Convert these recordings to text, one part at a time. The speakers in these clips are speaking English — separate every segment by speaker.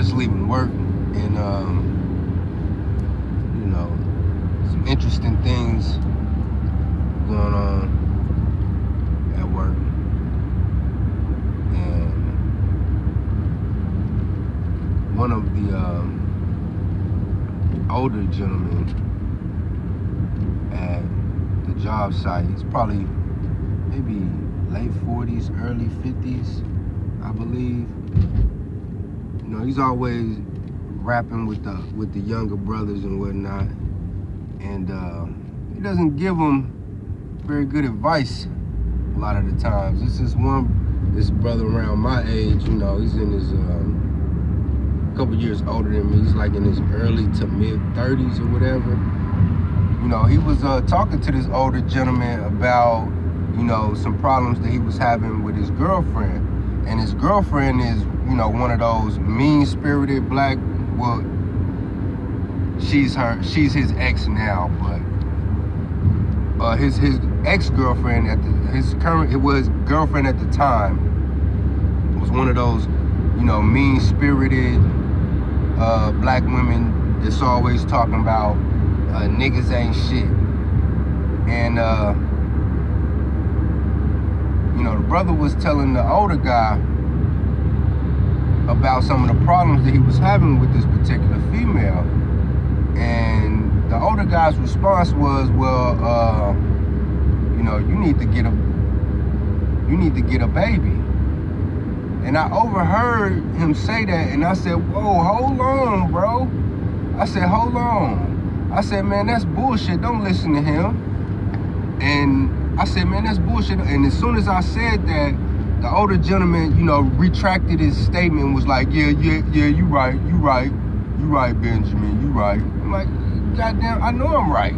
Speaker 1: just leaving work, and you know, some interesting things going on at work. And one of the older gentlemen at the job site, he's probably maybe late 40s, early 50s, I believe. You know, he's always rapping with the younger brothers and whatnot, and he doesn't give them very good advice a lot of the times. This brother around my age, you know, he's in his a couple years older than me. He's like in his early to mid 30s or whatever. You know, he was talking to this older gentleman about, you know, some problems that he was having with his girlfriend. And his girlfriend is, you know, one of those mean-spirited black, well, she's his ex now, but his ex-girlfriend girlfriend at the time was one of those, you know, mean-spirited black women that's always talking about niggas ain't shit. And you know, the brother was telling the older guy about some of the problems that he was having with this particular female. And the older guy's response was, well, you know, you need to get a baby. And I overheard him say that, and I said, whoa, hold on, bro. I said, hold on. I said, man, that's bullshit. Don't listen to him. And I said, man, that's bullshit. And as soon as I said that, the older gentleman, you know, retracted his statement and was like, yeah, you right, Benjamin, you right. I'm like, goddamn, I know I'm right.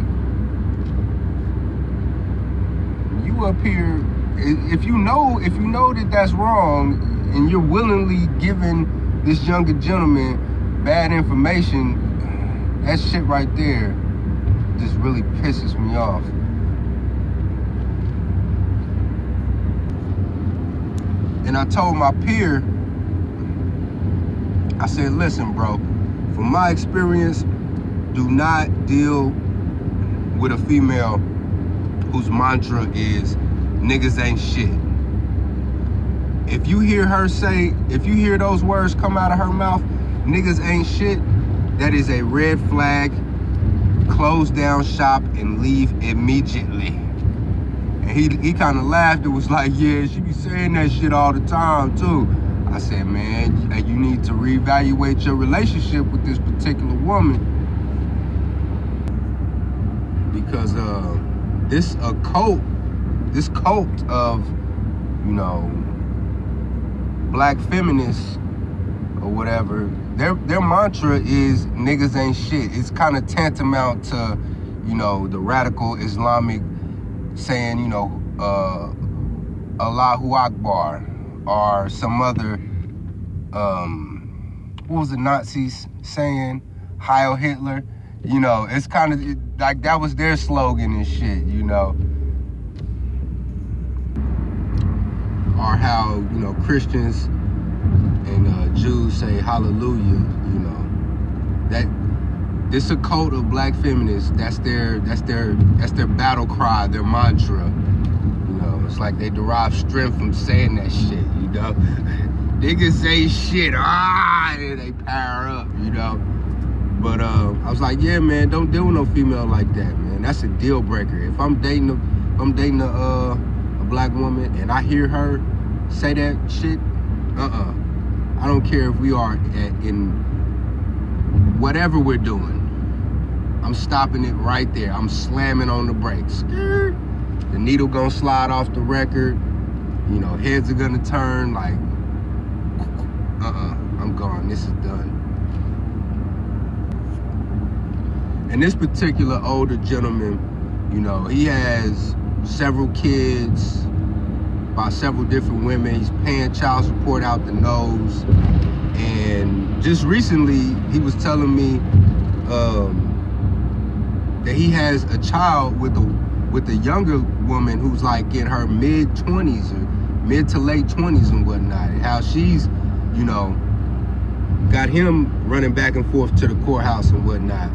Speaker 1: You up here, if you know that that's wrong, and you're willingly giving this younger gentleman bad information, that shit right there just really pisses me off. And I told my peer, I said, listen, bro, from my experience, do not deal with a female whose mantra is niggas ain't shit. If you hear those words come out of her mouth, niggas ain't shit, that is a red flag. Close down shop and leave immediately. And he kind of laughed. It was like, yeah, she be saying that shit all the time too. I said, man, you need to reevaluate your relationship with this particular woman, because this cult of, you know, black feminists or whatever, their mantra is niggas ain't shit. It's kind of tantamount to, you know, the radical Islamic saying, you know, Allahu Akbar, or some other, what was the Nazis saying? Heil Hitler. You know, it's kind of like that was their slogan and shit, you know. Or how, you know, Christians and Jews say hallelujah, you know. That this a cult of black feminists. That's their battle cry, their mantra. You know, it's like they derive strength from saying that shit, you know. Niggas say shit, and they power up, you know. But I was like, yeah, man, don't deal with no female like that, man. That's a deal breaker. If I'm dating a black woman and I hear her say that shit, I don't care if we are in whatever we're doing. I'm stopping it right there. I'm slamming on the brakes. The needle gonna slide off the record. You know, heads are gonna turn like, I'm gone. This is done. And this particular older gentleman, you know, he has several kids by several different women. He's paying child support out the nose. And just recently, he was telling me that he has a child with a younger woman who's like in her mid-20s or mid to late 20s and whatnot. And how she's, you know, got him running back and forth to the courthouse and whatnot.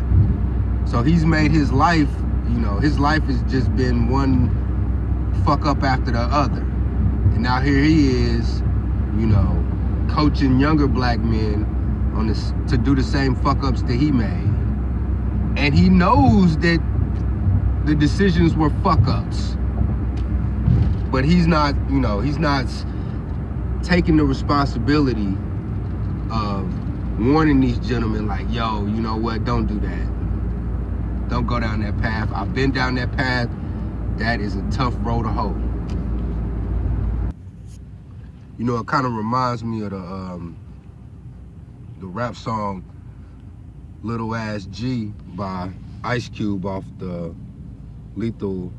Speaker 1: So he's made his life, you know, his life has just been one fuck up after the other. And now here he is, you know, coaching younger black men on this to do the same fuck ups that he made. And he knows that the decisions were fuck ups. But he's not, you know, he's not taking the responsibility of warning these gentlemen like, yo, you know what, don't do that. Don't go down that path. I've been down that path. That is a tough road to hoe. You know, it kind of reminds me of the rap song Little Ass G by Ice Cube off the Lethal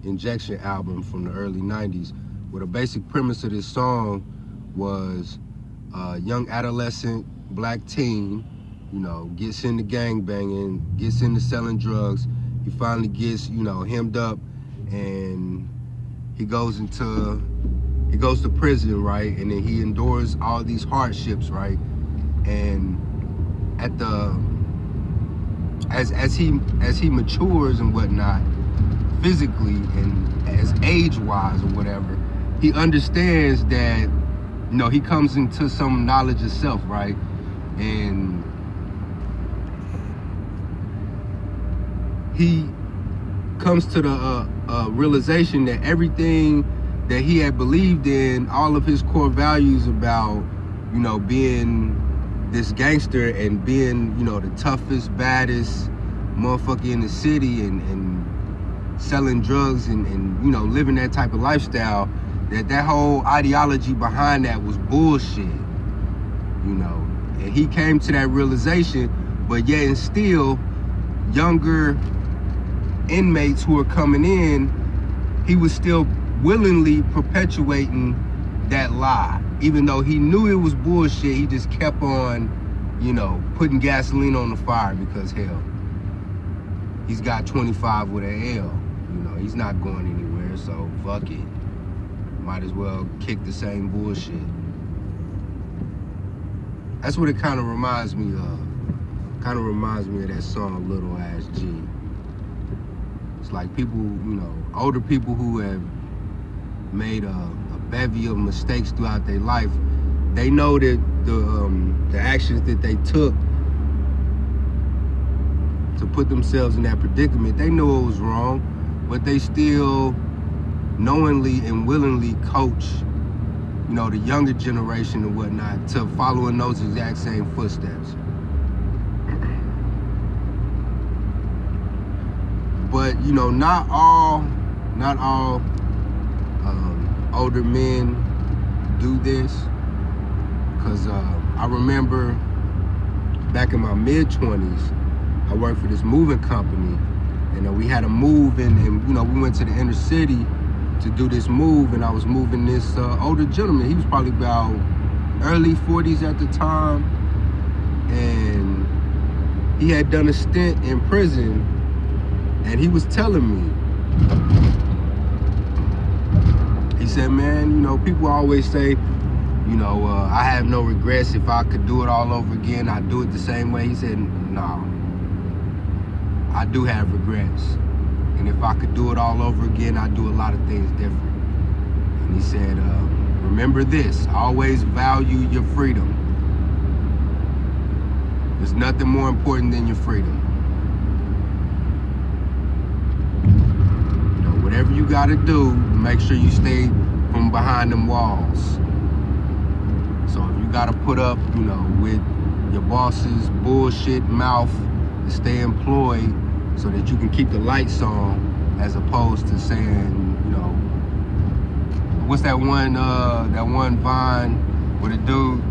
Speaker 1: Injection album from the early 90s, where the basic premise of this song was a young adolescent black teen, you know, gets into gangbanging, gets into selling drugs. He finally gets, you know, hemmed up, and he goes to prison, right? And then he endures all these hardships, right? And at the as he matures and whatnot, physically and as age-wise or whatever, he understands that, you know, he comes into some knowledge of self, right? And he comes to the realization that everything that he had believed in, all of his core values about, you know, being this gangster and being, you know, the toughest, baddest motherfucker in the city and selling drugs and, you know, living that type of lifestyle, that whole ideology behind that was bullshit, you know. And he came to that realization, but yet and still, younger inmates who are coming in, he was still willingly perpetuating that lie. Even though he knew it was bullshit, he just kept on, you know, putting gasoline on the fire because, hell, he's got 25 with an L. You know, he's not going anywhere, so fuck it. Might as well kick the same bullshit. That's what it kind of reminds me of. Kind of reminds me of that song, Little Ass G. It's like people, you know, older people who have made a bevy of mistakes throughout their life, they know that the actions that they took to put themselves in that predicament, they know it was wrong, but they still knowingly and willingly coach, you know, the younger generation and whatnot to follow in those exact same footsteps. But, you know, not all older men do this, because I remember back in my mid-20s, I worked for this moving company, and we had a move, and you know, we went to the inner city to do this move, and I was moving this older gentleman. He was probably about early 40s at the time, and he had done a stint in prison, and he was telling me, he said, man, you know, people always say, you know, I have no regrets. If I could do it all over again, I'd do it the same way. He said, no, I do have regrets. And if I could do it all over again, I'd do a lot of things different. And he said, remember this, always value your freedom. There's nothing more important than your freedom. You know, whatever you gotta do, make sure you stay from behind them walls. So if you gotta put up, you know, with your boss's bullshit mouth to stay employed so that you can keep the lights on, as opposed to saying, you know, what's that one Vine where the dude,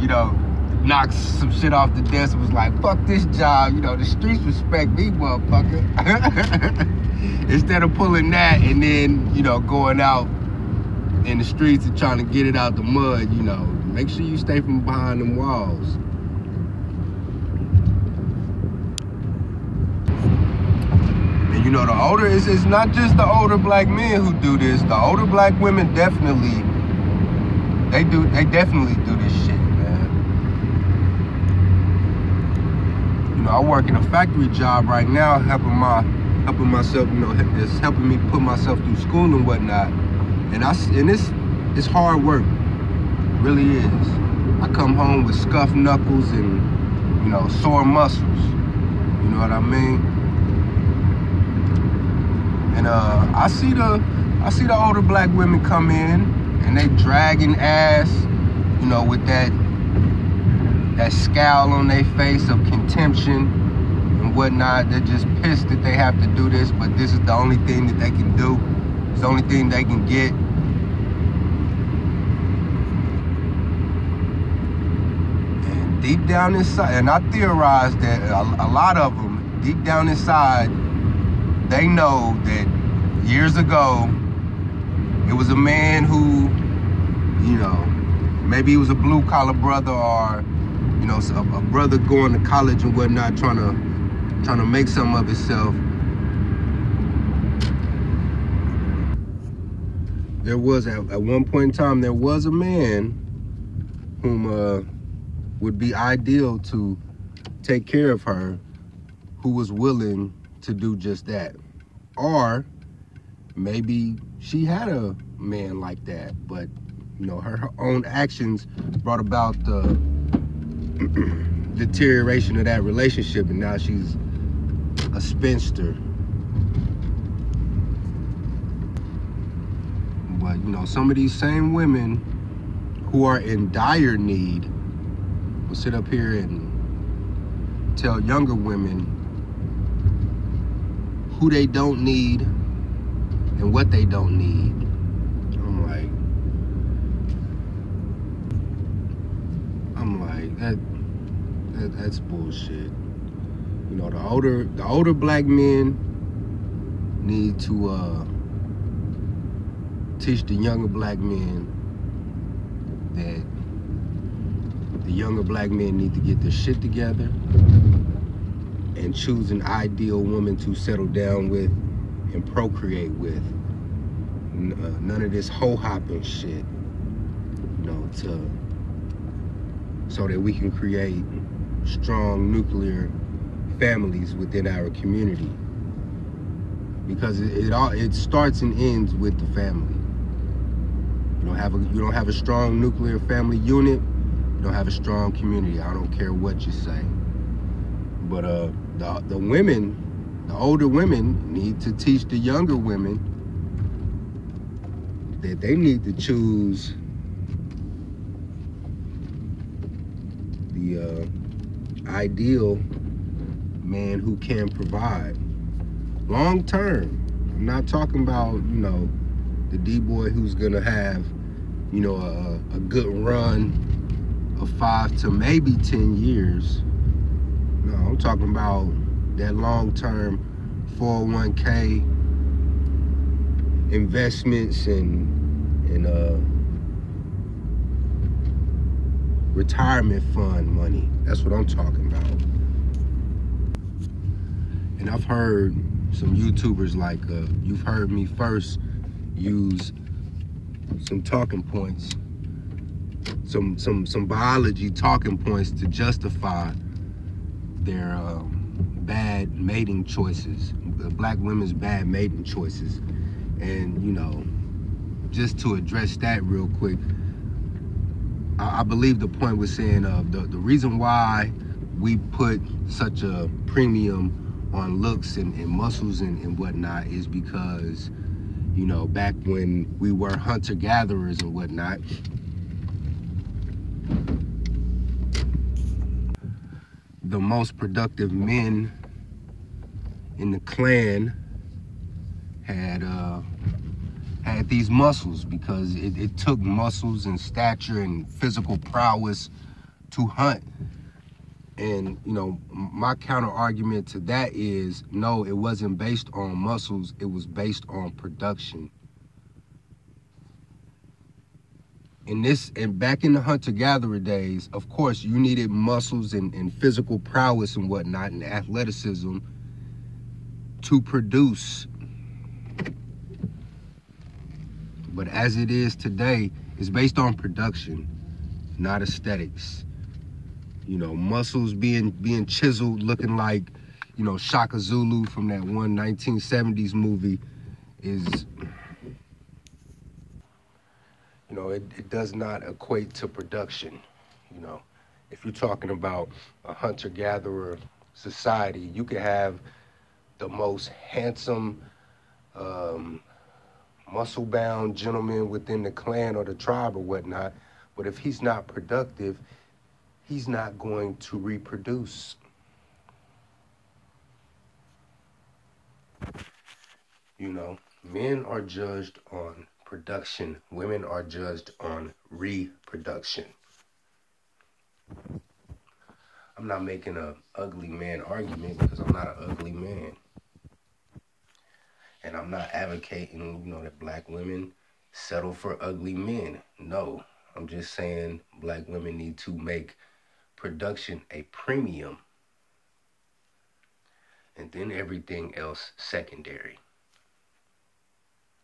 Speaker 1: you know, knocks some shit off the desk and was like, fuck this job, you know, the streets respect me, motherfucker. Instead of pulling that and then, you know, going out in the streets and trying to get it out the mud, you know, make sure you stay from behind them walls. And you know, the older, it's not just the older black men who do this. The older black women definitely, they definitely do this shit, man. know, I work in a factory job right now, helping myself, you know, just helping me put myself through school and whatnot. And it's hard work, it really is. I come home with scuffed knuckles and, you know, sore muscles. You know what I mean? And I see the older black women come in and they dragging ass, you know, with that scowl on their face of contention and whatnot. They're just pissed that they have to do this, but this is the only thing that they can do. It's the only thing they can get. And deep down inside, and I theorize that a lot of them, deep down inside, they know that years ago, it was a man who, you know, maybe he was a blue-collar brother, or, you know, a brother going to college and whatnot, trying to make something of himself. There was, at one point in time, there was a man whom would be ideal to take care of her, who was willing to do just that. Or maybe she had a man like that, but, you know, her own actions brought about the deterioration of that relationship, and now she's a spinster. But, you know, some of these same women who are in dire need will sit up here and tell younger women who they don't need and what they don't need. I'm like, that's bullshit. You know, the older black men need to teach the younger black men that the younger black men need to get their shit together and choose an ideal woman to settle down with and procreate with. None of this hoe-hopping shit, you know, so that we can create strong nuclear families within our community. Because it starts and ends with the family. You don't have a strong nuclear family unit, you don't have a strong community. I don't care what you say. But the women, the older women, need to teach the younger women that they need to choose the ideal man who can provide long term. I'm not talking about, you know, the D-boy who's gonna have, you know, a good run of 5 to maybe 10 years. No, I'm talking about that long-term 401k investments and retirement fund money. That's what I'm talking about. And I've heard some YouTubers like, you've heard me first use some talking points, some biology talking points to justify their bad mating choices, black women's bad mating choices. And, you know, just to address that real quick, I believe the point was saying the reason why we put such a premium on looks and muscles and whatnot is because, you know, back when we were hunter-gatherers and whatnot, the most productive men in the clan had these muscles, because it took muscles and stature and physical prowess to hunt. And, you know, my counter argument to that is, no, it wasn't based on muscles, it was based on production. And back in the hunter-gatherer days, of course, you needed muscles and physical prowess and whatnot and athleticism to produce. But as it is today, it's based on production, not aesthetics. You know, muscles being chiseled, looking like, you know, Shaka Zulu from that one 1970s movie is, you know, it does not equate to production. You know, if you're talking about a hunter-gatherer society, you could have the most handsome, muscle-bound gentleman within the clan or the tribe or whatnot, but if he's not productive, he's not going to reproduce. You know, men are judged on production, women are judged on reproduction. I'm not making a ugly man argument because I'm not an ugly man. And I'm not advocating, you know, that black women settle for ugly men. No, I'm just saying black women need to make production a premium and then everything else secondary.